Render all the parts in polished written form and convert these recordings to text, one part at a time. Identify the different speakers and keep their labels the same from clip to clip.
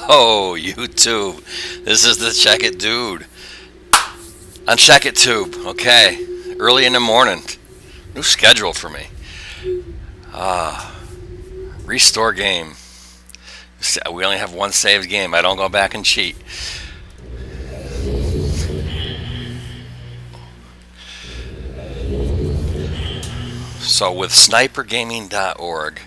Speaker 1: Hello, YouTube. This is the Check It Dude on Check It Tube. Okay, early in the morning. New schedule for me. Restore game. We only have one saved game. I don't go back and cheat. So with snipergaming.org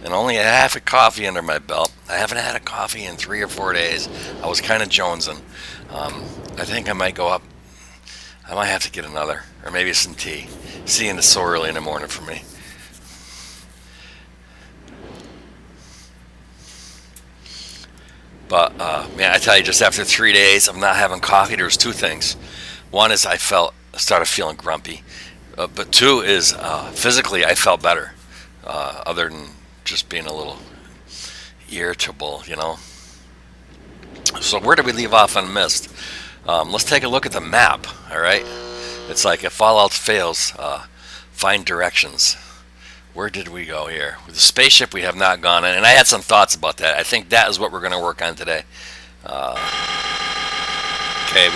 Speaker 1: and only a half a coffee under my belt, I haven't had a coffee in 3 or 4 days. I was kind of jonesing. I think I might go up. I might have to get another, or maybe some tea. Seeing it's so early in the morning for me. But man, I tell you, just after 3 days of not having coffee, there was two things. One is I started feeling grumpy, but two is physically I felt better, other than just being a little irritable, you know. So where did we leave off on Myst? Let's take a look at the map. All right, it's like if all else fails, find directions. Where did we go here? With the spaceship, we have not gone in, and I had some thoughts about that. I think that is what we're going to work on today. Okay,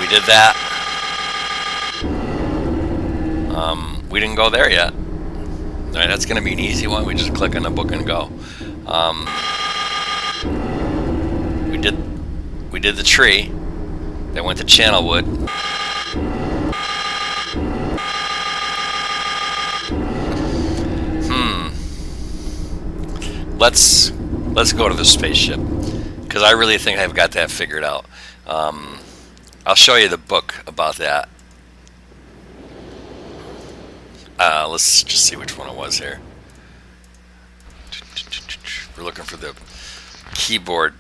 Speaker 1: we did that. We didn't go there yet. All right, that's going to be an easy one. We just click on the book and go. We did the tree. Then went to Channelwood. Let's go to the spaceship because I really think I've got that figured out. I'll show you the book about that. Let's just see which one it was here. We're looking for the keyboard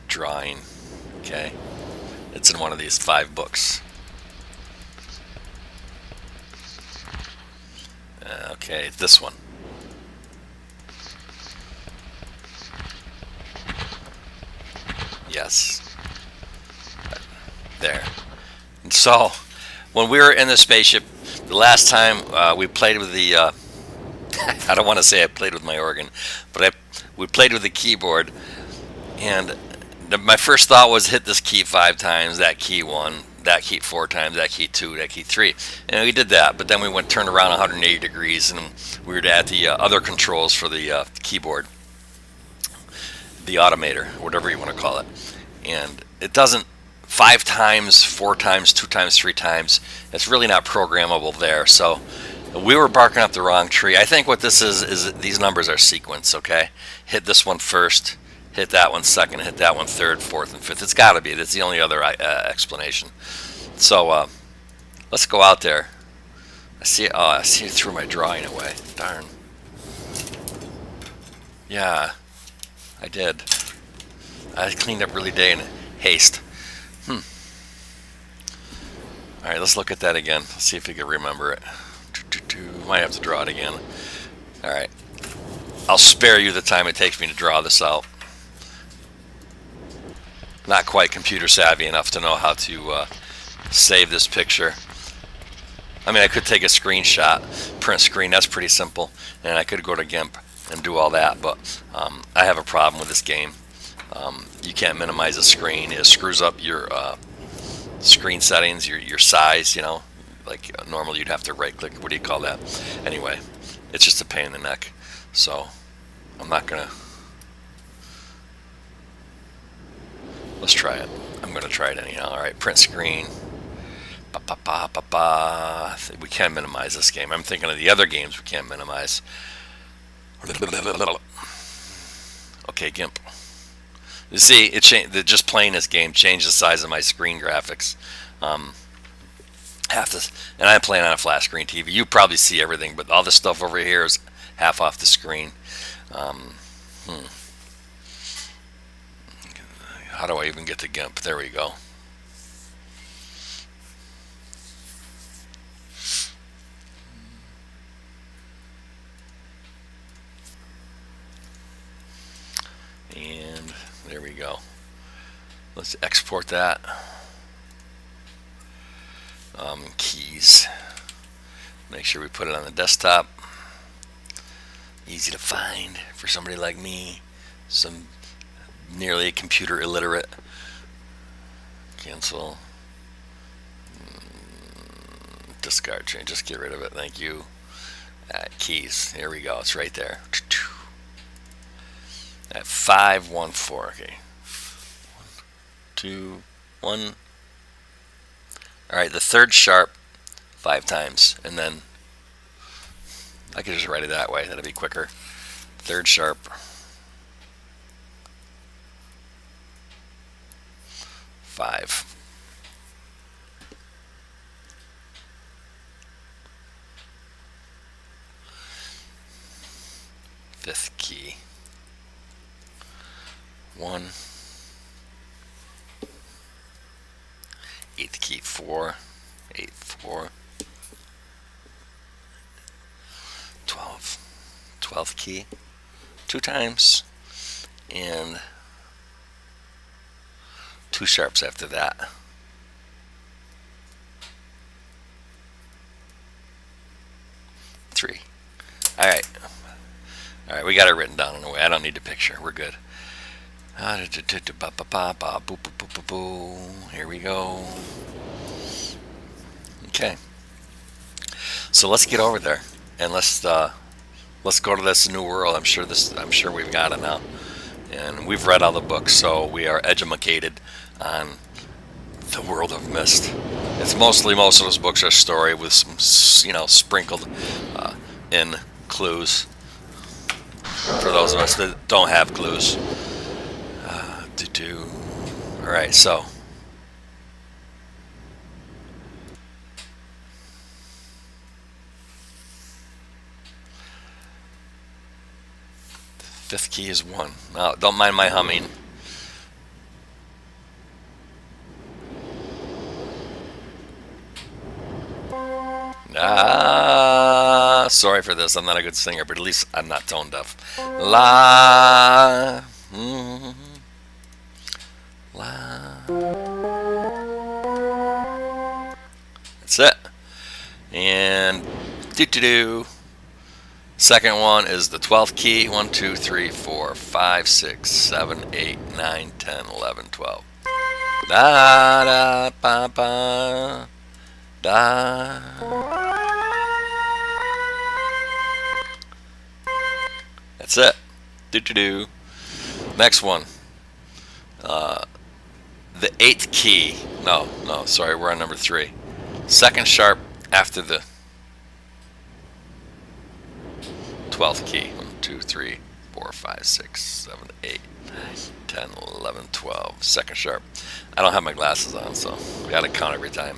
Speaker 1: drawing. Okay, it's in one of these 5 books. Okay, this one. Yes. There. And so, when we were in the spaceship, the last time we played with the, I don't want to say I played with my organ, but we played with the keyboard, and my first thought was hit this key 5 times, that key 1, that key 4 times, that key 2, that key 3, and we did that. But then we turned around 180 degrees, and we were at the other controls for the keyboard, the automator, whatever you want to call it, and it doesn't 5 times, 4 times, 2 times, 3 times. It's really not programmable there. So we were barking up the wrong tree. I think what this is these numbers are sequence. Okay, hit this one first, hit that one second, hit that one third, fourth, and fifth. It's got to be. That's the only other explanation. So let's go out there. I see. Oh, I see. It threw my drawing away. Darn. Yeah, I did. I cleaned up really day in haste. All right, let's look at that again. Let's see if we can remember it. Might have to draw it again. All right. I'll spare you the time it takes me to draw this out. Not quite computer savvy enough to know how to save this picture. I mean, I could take a screenshot, print screen. That's pretty simple. And I could go to GIMP and do all that. But I have a problem with this game. You can't minimize the screen. It screws up your screen settings, your size, you know, like normally you'd have to right click. What do you call that? Anyway, it's just a pain in the neck. So I'm not gonna. Let's try it. I'm gonna try it anyhow. All right, print screen. Ba, ba, ba, ba, ba. We can minimize this game. I'm thinking of the other games we can't minimize. Okay, GIMP. You see, just playing this game changed the size of my screen graphics. Half this, and I'm playing on a flat screen TV. You probably see everything, but all this stuff over here is half off the screen. How do I even get to GIMP? There we go. And there we go. Let's export that. Keys. Make sure we put it on the desktop. Easy to find for somebody like me. Some nearly computer illiterate. Cancel. Discard chain. Just get rid of it. Thank you. Keys. Here we go. It's right there. At 514. Okay. 1, 2, 1. All right. The third sharp 5 times, and then I could just write it that way. That'd be quicker. Third sharp. 5. Fifth key. 1. Eighth key. 4. 8, 4. 12. 12th key. 2 times. And 2 sharps after that. 3. All right. All right, we got it written down in a way. I don't need a picture. We're good. Here we go. Okay. So let's get over there and let's go to this new world. I'm sure we've got it now, and we've read all the books, so we are edumacated on the world of Myst. It's most of those books are story with some, sprinkled in clues for those of us that don't have clues. All right, so fifth key is 1. Now, don't mind my humming. Sorry for this. I'm not a good singer, but at least I'm not tone deaf. La. La. That's it. And second one is the 12th key. 1, 2, 3, 4, 5, 6, 7, 8, 9, 10, 11, 12. Da da ba ba da. That's it. Next one. The 8th key. No, sorry, we're on number 3. Second sharp after the 12th key. 1, 2, 3, 4, 5, 6, 7, 8, 9, 10, 11, 12. Second sharp. I don't have my glasses on, so we gotta count every time.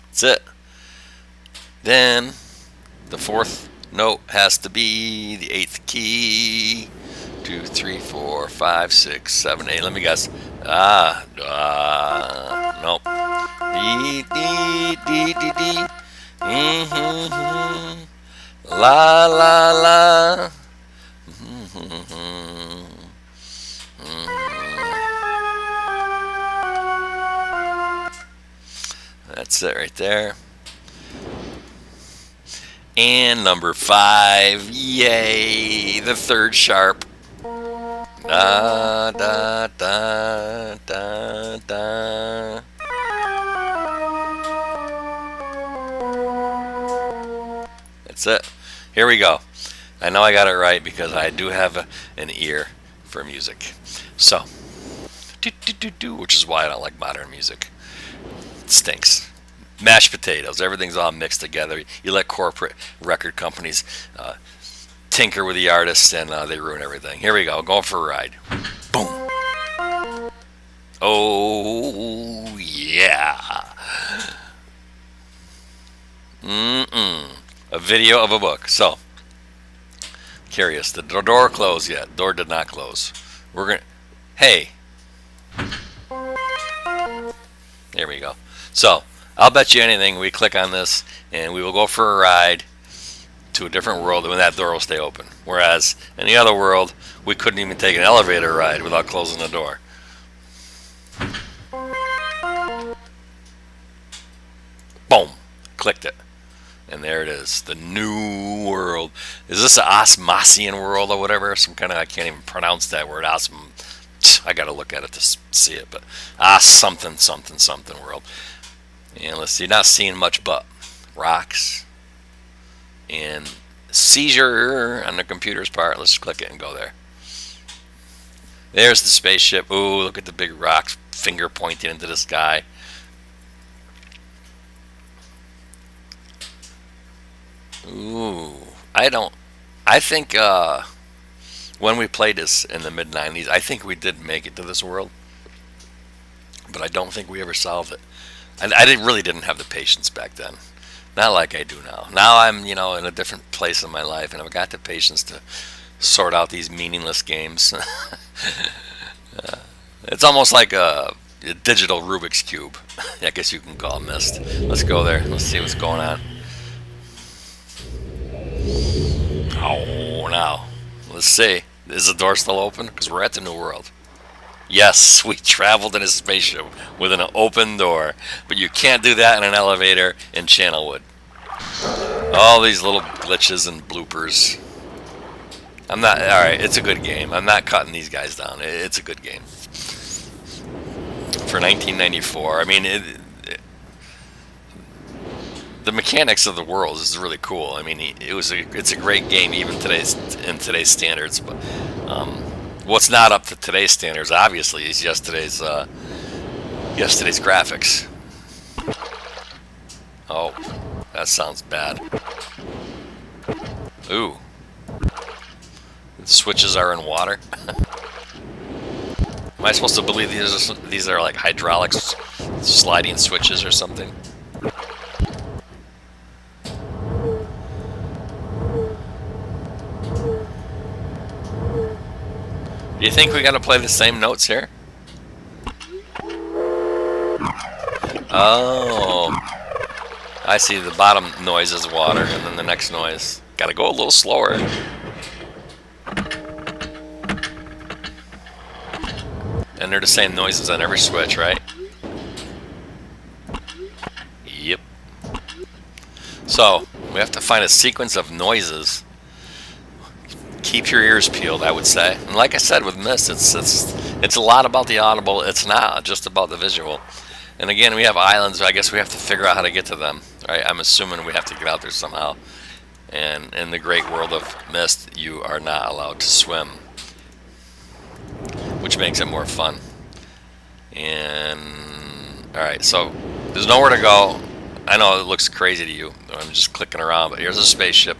Speaker 1: That's it. Then the 4th note has to be the 8th key. 2, 3, 4, 5, 6, 7, 8. Let me guess. Nope. D, D, D, D, D. La, la, la. That's it right there. And number 5, yay, the 3rd sharp. Da, da, da, da, da. That's it. Here we go. I know I got it right because I do have an ear for music. So, which is why I don't like modern music. It stinks. Mashed potatoes. Everything's all mixed together. You let corporate record companies tinker with the artists, and they ruin everything. Here we go. Going for a ride. Boom. Oh, yeah. A video of a book. So, curious. The door closed yet? Door did not close. We're going to... Hey. There we go. So, I'll bet you anything we click on this and we will go for a ride to a different world, and that door will stay open. Whereas in the other world, we couldn't even take an elevator ride without closing the door. Boom. Clicked it. And there it is. The new world. Is this an Osmosian world or whatever? Some kind of, I can't even pronounce that word. I got to look at it to see it. But something, something, something world. And let's see. Not seeing much but rocks. And seizure on the computer's part. Let's click it and go there. There's the spaceship. Ooh, look at the big rocks finger pointing into the sky. Ooh, I think when we played this in the mid 90s, I think we did make it to this world, but I don't think we ever solved it. And really didn't have the patience back then. Not like I do now. Now I'm, in a different place in my life, and I've got the patience to sort out these meaningless games. It's almost like a digital Rubik's Cube. I guess you can call it Myst. Let's go there. Let's see what's going on. Oh, now. Let's see. Is the door still open? Because we're at the new world. Yes, we traveled in a spaceship with an open door. But you can't do that in an elevator in Channelwood. All these little glitches and bloopers. Alright, it's a good game. I'm not cutting these guys down. It's a good game. For 1994. I mean, the mechanics of the world is really cool. I mean, it's a great game even in today's standards. But what's not up to today's standards, obviously, is yesterday's graphics. Oh, that sounds bad. Ooh, the switches are in water. Am I supposed to believe these are like hydraulics sliding switches or something? Do you think we gotta play the same notes here? Oh, I see. The bottom noise is water, and then the next noise. Gotta go a little slower. And they're the same noises on every switch, right? Yep. So, we have to find a sequence of noises. Keep your ears peeled, I would say. And like I said with Myst, it's a lot about the audible. It's not just about the visual. And again, we have islands. I guess we have to figure out how to get to them. Right? I'm assuming we have to get out there somehow. And in the great world of Myst, you are not allowed to swim, which makes it more fun. And alright, so there's nowhere to go. I know it looks crazy to you. I'm just clicking around, but here's a spaceship.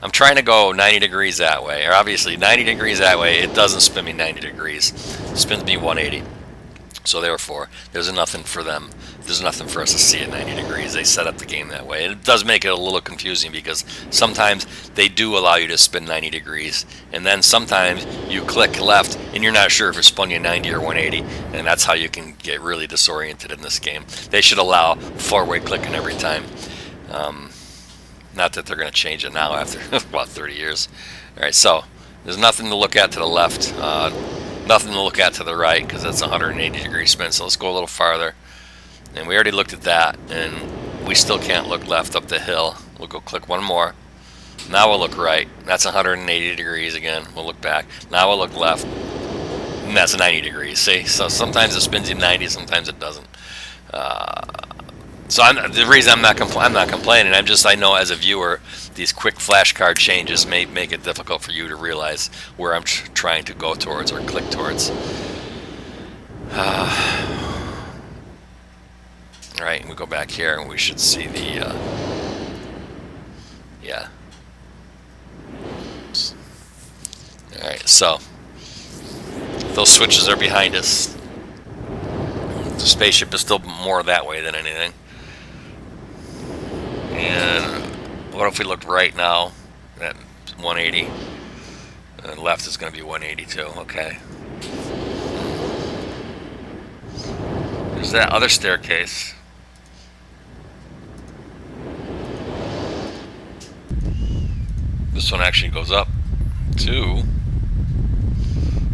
Speaker 1: I'm trying to go 90 degrees that way, or obviously 90 degrees that way. It doesn't spin me 90 degrees. It spins me 180. So therefore, there's nothing for them. There's nothing for us to see at 90 degrees. They set up the game that way. And it does make it a little confusing because sometimes they do allow you to spin 90 degrees. And then sometimes you click left and you're not sure if it spun you 90 or 180. And that's how you can get really disoriented in this game. They should allow forward clicking every time. Not that they're going to change it now after about 30 years. All right, so there's nothing to look at to the left. Nothing to look at to the right because that's a 180 degree spin. So let's go a little farther. And we already looked at that, and we still can't look left up the hill. We'll go click one more. Now we'll look right. That's 180 degrees again. We'll look back. Now we'll look left. And that's 90 degrees. See? So sometimes it spins you 90, sometimes it doesn't. So the reason I'm not complaining. I know as a viewer, these quick flashcard changes may make it difficult for you to realize where I'm trying to go towards or click towards. All right, we go back here, and we should see the. Yeah. All right, so those switches are behind us. The spaceship is still more that way than anything. And what if we looked right now at 180? And left is going to be 180 too. Okay. There's that other staircase. This one actually goes up to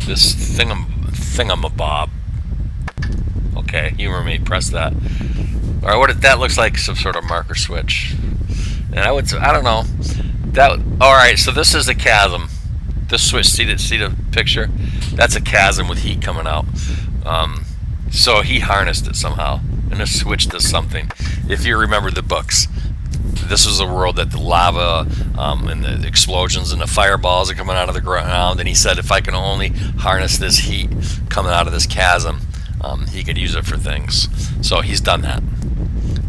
Speaker 1: this thingamabob. Okay, humor me. Press that. All right, that looks like some sort of marker switch. And I don't know. All right, so this is a chasm. This switch, see the picture? That's a chasm with heat coming out. So he harnessed it somehow, and this switch does something. If you remember the books, this was a world that the lava and the explosions and the fireballs are coming out of the ground, and he said if I can only harness this heat coming out of this chasm, he could use it for things. So he's done that.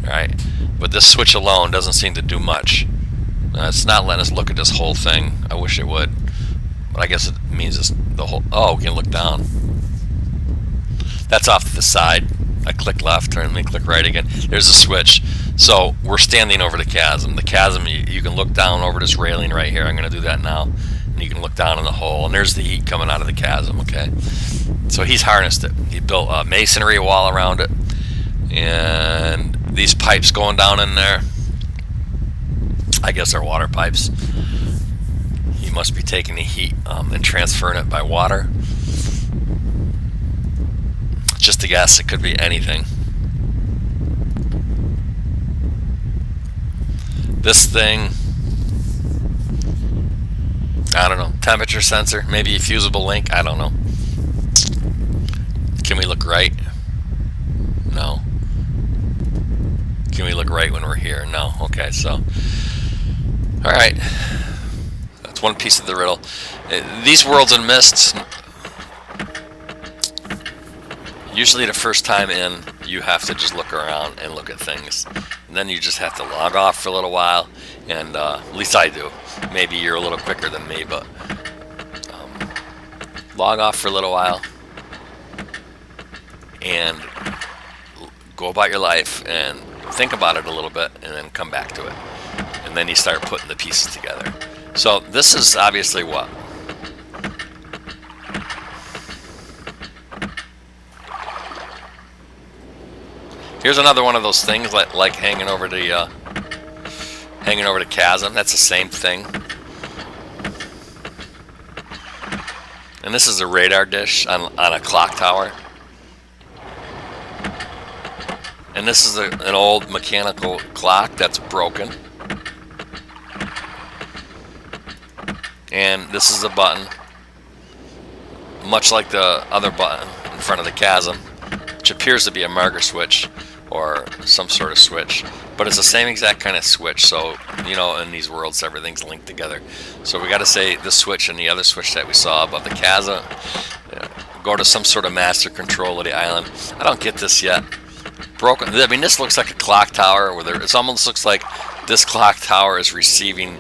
Speaker 1: All right, but this switch alone doesn't seem to do much. It's not letting us look at this whole thing. I wish it would, but I guess it means it's the whole. Oh, we can look down. That's off to the side. I click left, let me click right again. There's a switch. So we're standing over the chasm. The chasm, you can look down over this railing right here. I'm going to do that now. And you can look down in the hole, and there's the heat coming out of the chasm, okay? So he's harnessed it. He built a masonry wall around it, and these pipes going down in there, I guess they're water pipes. He must be taking the heat and transferring it by water. Just a guess, it could be anything. This thing, I don't know, temperature sensor, maybe a fusible link, I don't know. Can we look right? No. Can we look right when we're here? No. Okay, so, all right. That's one piece of the riddle. These worlds in Myst, usually the first time in, you have to just look around and look at things. And then you just have to log off for a little while, and at least I do. Maybe you're a little quicker than me, but log off for a little while and go about your life and think about it a little bit, and then come back to it. And then you start putting the pieces together. So this is obviously what? Here's another one of those things like hanging over the chasm. That's the same thing. And this is a radar dish on a clock tower. And this is an old mechanical clock that's broken. And this is a button, much like the other button in front of the chasm, which appears to be a marker switch or some sort of switch, but it's the same exact kind of switch. So, you know, in these worlds, everything's linked together. So we got to say this switch and the other switch that we saw above the chasm, go to some sort of master control of the island. I don't get this yet. Broken. I mean, this looks like a clock tower where it almost looks like this clock tower is receiving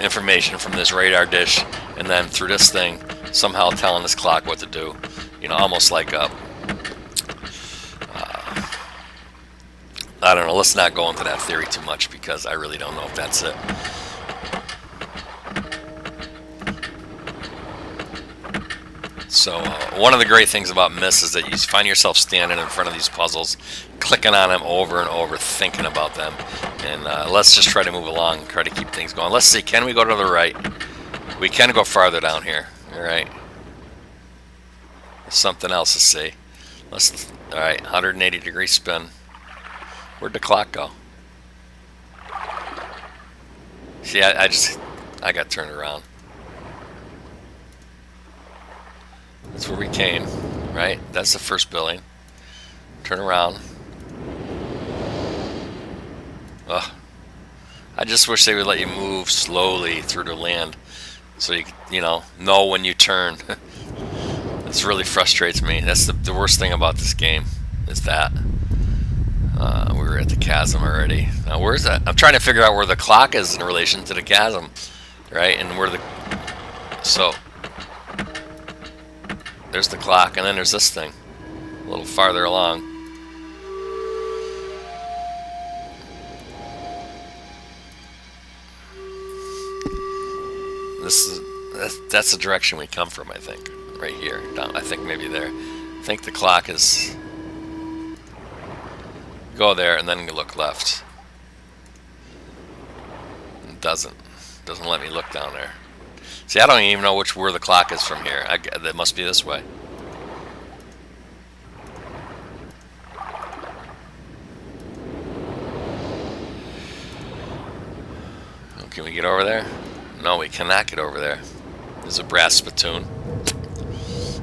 Speaker 1: information from this radar dish, and then through this thing somehow telling this clock what to do. You know, almost like a I don't know, let's not go into that theory too much because I really don't know if that's it. So one of the great things about Myst is that you find yourself standing in front of these puzzles, clicking on them over and over, thinking about them. And let's just try to move along, try to keep things going. Let's see, can we go to the right? We can go farther down here, all right? There's something else to see. All right, 180-degree spin. Where'd the clock go? See, I got turned around. That's where we came, right? That's the first building. Turn around. Ugh. I just wish they would let you move slowly through the land so you know when you turn. This really frustrates me. That's the worst thing about this game is that. We were at the chasm already. Now where's that? I'm trying to figure out where the clock is in relation to the chasm, right? And where so there's the clock, and then there's this thing a little farther along. That's the direction we come from, I think. Right here. Down, I think maybe there. I think the clock is. Go there and then you look left. It doesn't let me look down there. See, I don't even know where the clock is from here. That must be this way. Can we get over there? No, we cannot get over there. There's a brass spittoon.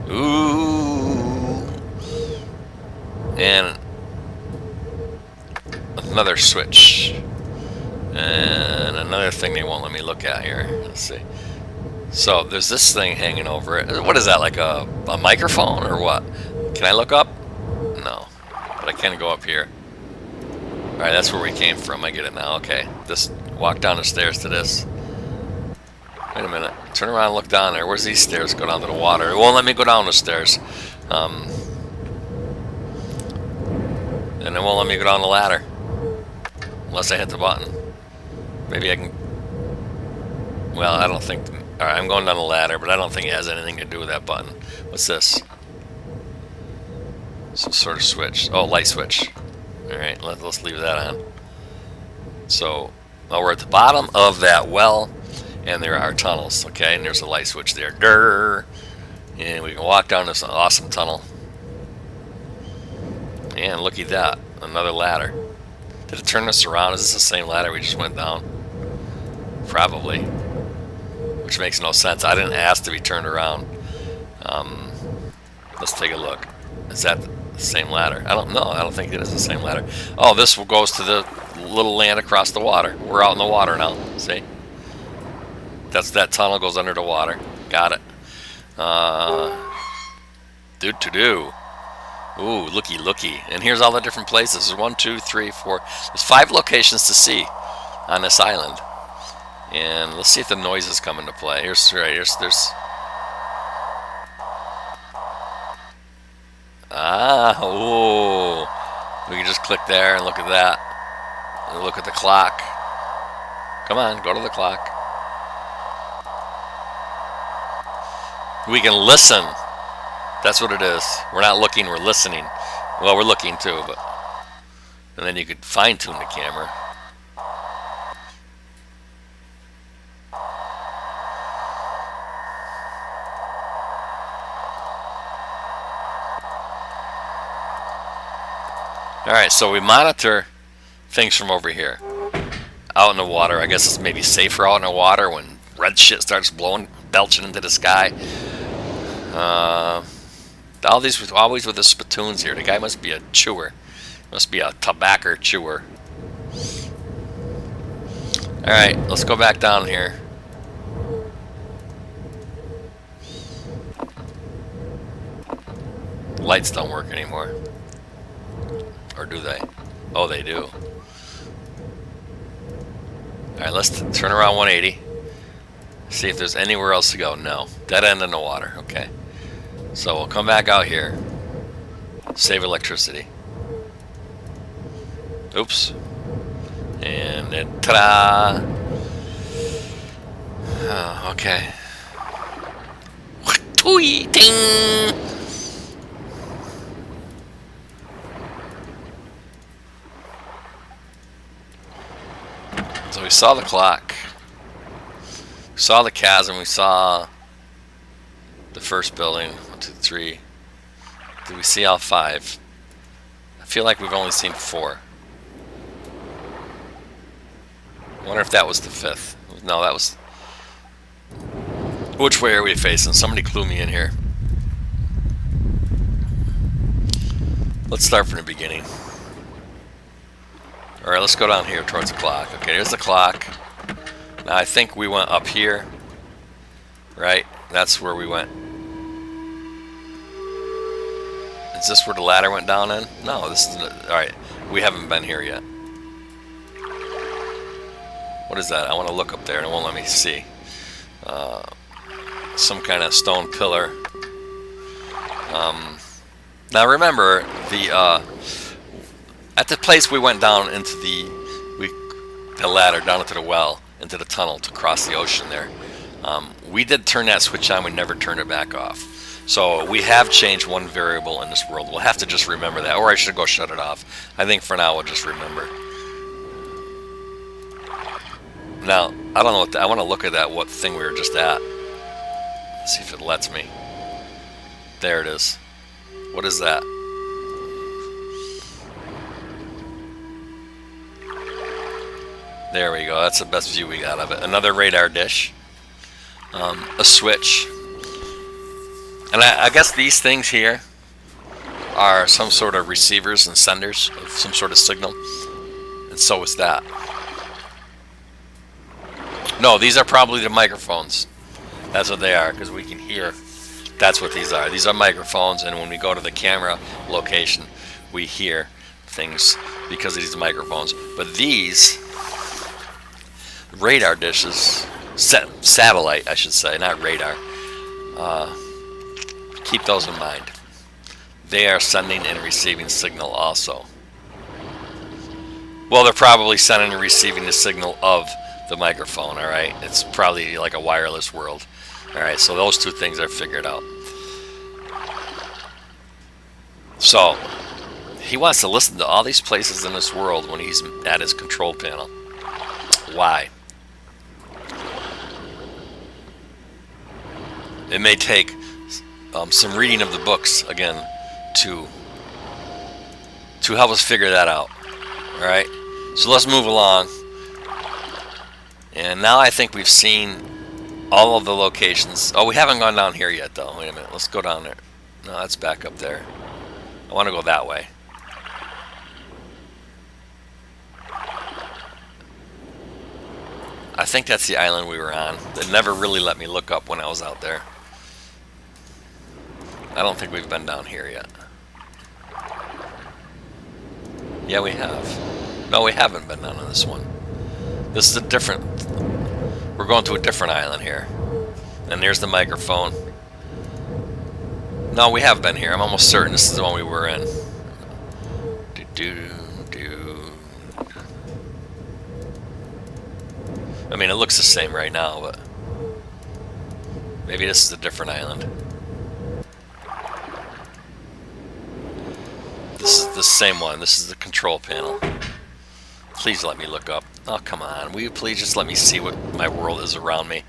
Speaker 1: Ooh. And another switch. And another thing they won't let me look at here. Let's see. So there's this thing hanging over it. What is that, like a microphone or what? Can I look up? No. But I can go up here. Alright, that's where we came from. I get it now. Okay. Just walk down the stairs to this. Wait a minute. Turn around and look down there. Where's these stairs go down to the water? It won't let me go down the stairs. And it won't let me go down the ladder. Unless I hit the button. Maybe I can... Well, I don't think... Alright, I'm going down the ladder, but I don't think it has anything to do with that button. What's this? Some sort of switch. Oh, light switch. Alright, let's leave that on. So, well, we're at the bottom of that well, and there are tunnels, okay? And there's a light switch there. Durr! And we can walk down this awesome tunnel. And look at that. Another ladder. Did it turn us around? Is this the same ladder we just went down? Probably. Which makes no sense. I didn't ask to be turned around. Let's take a look. Is that the same ladder? I don't know. I don't think it is the same ladder. Oh, this goes to the little land across the water. We're out in the water now. See? That tunnel goes under the water. Got it. Do. Ooh, looky. And here's all the different places. There's 1, 2, 3, 4. There's 5 locations to see on this island. And let's see if the noises come into play. There's ooh. We can just click there and look at that. And look at the clock. Come on, go to the clock. We can listen. That's what it is. We're not looking, we're listening. Well, we're looking too, but... And then you could fine-tune the camera. Alright, so we monitor things from over here. Out in the water. I guess it's maybe safer out in the water when red shit starts belching into the sky. Always with the spittoons here. The guy must be a chewer. Must be a tobacco chewer. Alright, let's go back down here. Lights don't work anymore. Or do they? Oh, they do. Alright, let's turn around 180. See if there's anywhere else to go. No. Dead end in the water. Okay. So we'll come back out here. Save electricity. Oops. And then ta-da! Oh, okay. Ding! So we saw the clock. We saw the chasm. We saw the first building. 1, 2, 3. Did we see all 5? I feel like we've only seen 4. I wonder if that was the 5th. No, that was... Which way are we facing? Somebody clue me in here. Let's start from the beginning. Alright, let's go down here towards the clock. Okay, here's the clock. Now I think we went up here. Right? That's where we went. Is this where the ladder went down in? No, this is... Alright, we haven't been here yet. What is that? I want to look up there and it won't let me see. Some kind of stone pillar. Now remember, at the place we went down into the ladder, down into the well, into the tunnel to cross the ocean there, we did turn that switch on, we never turned it back off. So we have changed one variable in this world. We'll have to just remember that, or I should go shut it off. I think for now we'll just remember. Now, I don't know what I want to look at what thing we were just at. Let's see if it lets me. There it is. What is that? There we go. That's the best view we got of it. Another radar dish. A switch. And I guess these things here are some sort of receivers and senders of some sort of signal. And so is that. No, these are probably the microphones. That's what they are, because we can hear. That's what these are. These are microphones, and when we go to the camera location, we hear things because of these microphones. But these radar dishes, satellite, I should say, not radar, keep those in mind. They are sending and receiving signal also. Well, they're probably sending and receiving the signal of the microphone, all right? It's probably like a wireless world. All right, so those two things are figured out. So he wants to listen to all these places in this world when he's at his control panel. Why? It may take some reading of the books again to help us figure that out. All right, so let's move along. And now I think we've seen all of the locations. Oh, we haven't gone down here yet, though. Wait a minute. Let's go down there. No, that's back up there. I want to go that way. I think that's the island we were on. They never really let me look up when I was out there. I don't think we've been down here yet. Yeah, we have. No, we haven't been down on this one. This is a different... We're going to a different island here. And there's the microphone. No, we have been here. I'm almost certain this is the one we were in. I mean, it looks the same right now, but maybe this is a different island. This is the same one. This is the control panel. Please let me look up. Oh, come on. Will you please just let me see what my world is around me?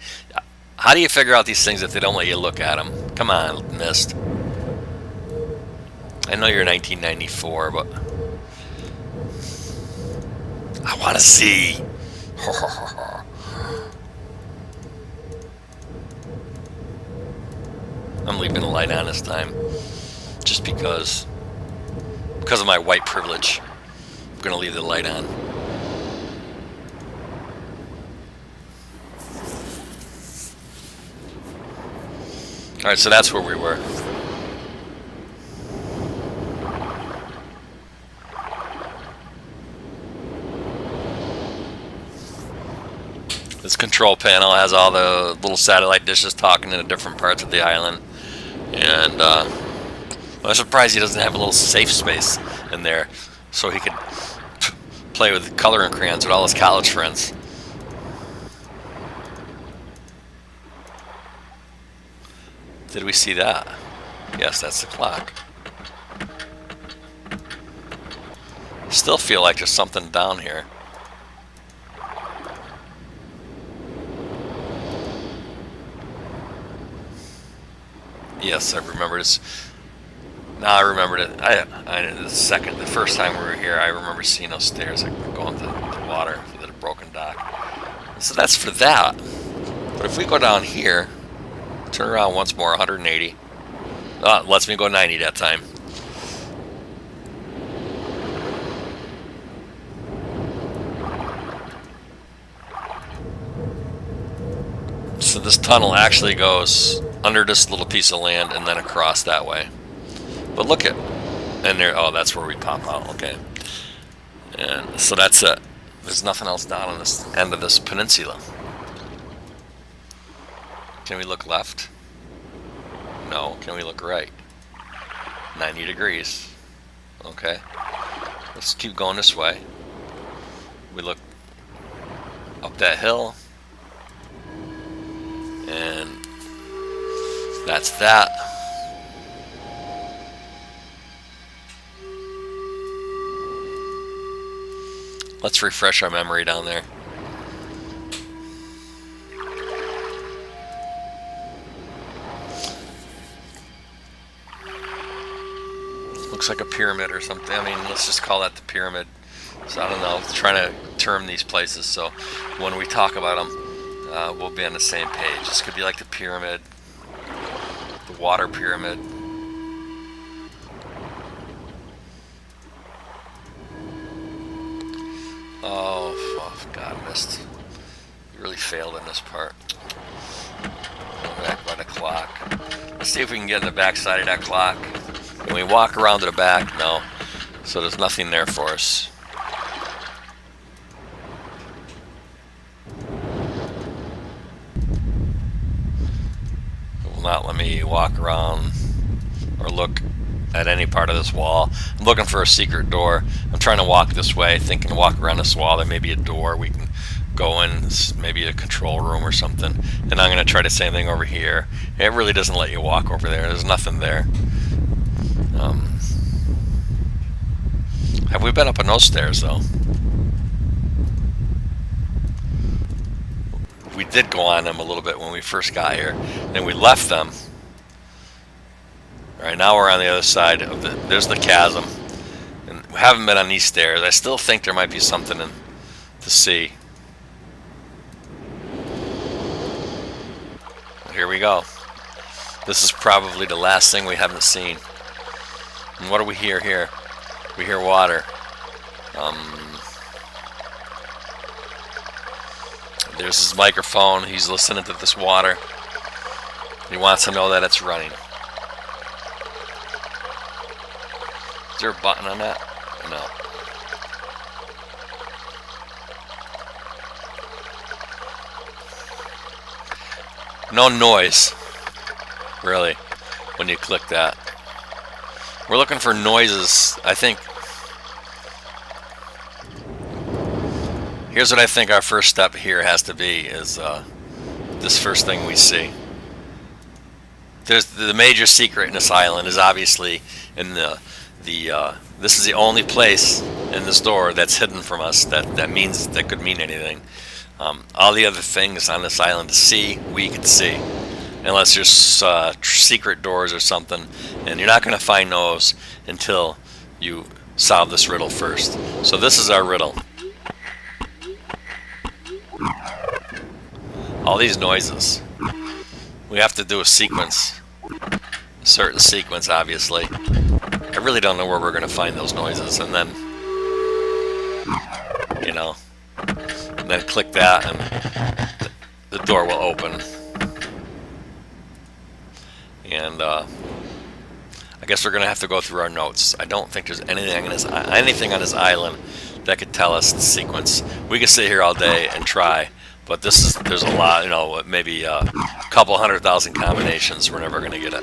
Speaker 1: How do you figure out these things if they don't let you look at them? Come on, Myst. I know you're 1994, but I want to see. I'm leaving the light on this time, just because of my white privilege. I'm gonna leave the light on. All right, so that's where we were. This control panel has all the little satellite dishes talking in different parts of the island. And I'm surprised he doesn't have a little safe space in there so he could play with coloring crayons with all his college friends. Did we see that? Yes, that's the clock. Still feel like there's something down here. Yes, I remember this. Now I remembered it. The first time we were here, I remember seeing those stairs like, going to the water to the broken dock. So that's for that. But if we go down here, turn around once more, 180. Lets me go 90 that time. So this tunnel actually goes under this little piece of land and then across that way. But look at, and there, oh, that's where we pop out, okay. And so that's it. There's nothing else down on this end of this peninsula. Can we look left? No. Can we look right? 90 degrees. Okay. Let's keep going this way. We look up that hill. And that's that. Let's refresh our memory down there. Looks like a pyramid or something. I mean, let's just call that the pyramid. So I don't know, trying to term these places so when we talk about them, we'll be on the same page. This could be like the pyramid, the water pyramid. Oh God, Myst. You really failed in this part. Go back by the clock. Let's see if we can get in the back side of that clock. Can we walk around to the back? No. So there's nothing there for us. It will not let me walk around or look at any part of this wall. I'm looking for a secret door. I'm trying to walk this way, thinking to walk around this wall. There may be a door we can go in, maybe a control room or something. And I'm going to try the same thing over here. It really doesn't let you walk over there. There's nothing there. Have we been up on those stairs though? We did go on them a little bit when we first got here. Then we left them. Alright, now we're on the other side of there's the chasm. And we haven't been on these stairs. I still think there might be something to see. Here we go. This is probably the last thing we haven't seen. And what do we hear here? We hear water. There's his microphone. He's listening to this water. He wants to know that it's running. Is there a button on that? No. No noise, really, when you click that. We're looking for noises, I think. Here's what I think our first step here has to be, is this first thing we see. There's the major secret in this island is obviously in this is the only place in this door that's hidden from us that could mean anything. All the other things on this island to see, we can see. Unless there's secret doors or something. And you're not going to find those until you solve this riddle first. So this is our riddle. All these noises. We have to do a sequence. A certain sequence, obviously. I really don't know where we're going to find those noises. And then, and then click that and the door will open. And I guess we're going to have to go through our notes. I don't think there's anything on this island that could tell us the sequence. We could sit here all day and try, but there's a lot, maybe a couple 100,000 combinations. We're never going to get it.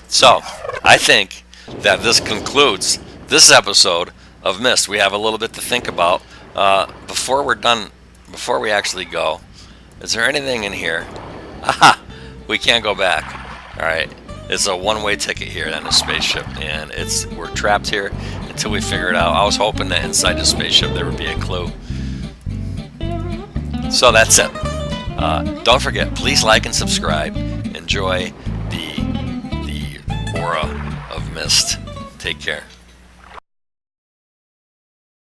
Speaker 1: So, I think that this concludes this episode of Myst. We have a little bit to think about. Before we're done, before we actually go, is there anything in here? Aha! We can't go back. Alright. It's a one-way ticket here on the spaceship, and we're trapped here until we figure it out. I was hoping that inside the spaceship there would be a clue. So that's it. Don't forget, please like and subscribe. Enjoy the aura of Myst. Take care.